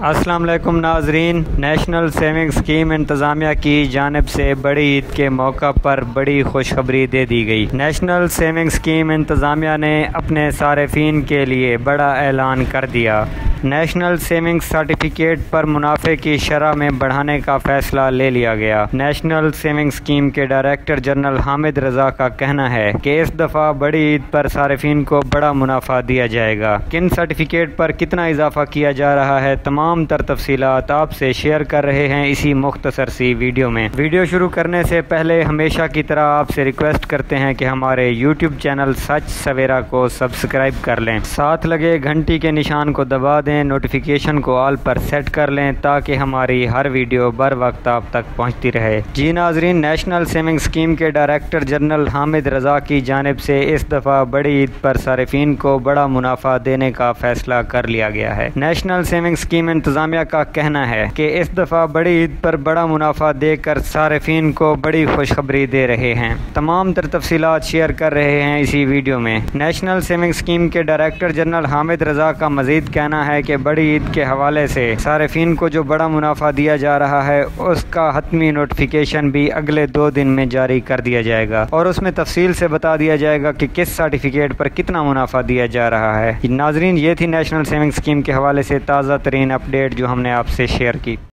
अस्सलाम वालेकुम नाजरीन। नेशनल सेविंग स्कीम इंतज़ामिया की जानिब से बड़ी ईद के मौका पर बड़ी खुशखबरी दे दी गई। नेशनल सेविंग स्कीम इंतज़ामिया ने अपने सारिफीन के लिए बड़ा ऐलान कर दिया। नेशनल सेविंग सर्टिफिकेट पर मुनाफे की शरह में बढ़ाने का फ़ैसला ले लिया गया। नेशनल सेविंग स्कीम के डायरेक्टर जनरल हामिद रज़ा का कहना है कि इस दफ़ा बड़ी ईद पर सारिफीन को बड़ा मुनाफा दिया जाएगा। किन सर्टिफिकेट पर कितना इजाफा किया जा रहा है, तमाम तर तफसीलात आपसे शेयर कर रहे हैं इसी मुख्तसर सी वीडियो में। वीडियो शुरू करने से पहले हमेशा की तरह आपसे रिक्वेस्ट करते हैं कि हमारे यूट्यूब चैनल सच सवेरा को सब्सक्राइब कर लें, साथ लगे घंटी के निशान को दबा दें, नोटिफिकेशन को ऑल पर सेट कर लें ताकि हमारी हर वीडियो बर वक्त आप तक पहुंचती रहे। जी नाजरीन, नेशनल सेविंग स्कीम के डायरेक्टर जनरल हामिद रज़ा की जानिब से इस दफ़ा बड़ी ईद पर सारिफीन को बड़ा मुनाफा देने का फैसला कर लिया गया है। नेशनल सेविंग स्कीम इंतज़ामिया का कहना है कि इस दफ़ा बड़ी ईद पर बड़ा मुनाफा देकर सारिफीन को बड़ी खुशखबरी दे रहे हैं। तमाम तर तफसीलात शेयर कर रहे हैं इसी वीडियो में। नेशनल सेविंग स्कीम के डायरेक्टर जनरल हामिद रज़ा का मज़ीद कहना है कि बड़ी ईद के हवाले से सारिफीन को जो बड़ा मुनाफा दिया जा रहा है उसका हतमी नोटिफिकेशन भी अगले 2 दिन में जारी कर दिया जाएगा और उसमें तफसील से बता दिया जाएगा कि किस सर्टिफिकेट पर कितना मुनाफा दिया जा रहा है। नाजरीन, ये थी नेशनल सेविंग स्कीम के हवाले से ताज़ा तरीन अपडेट जो हमने आपसे शेयर की।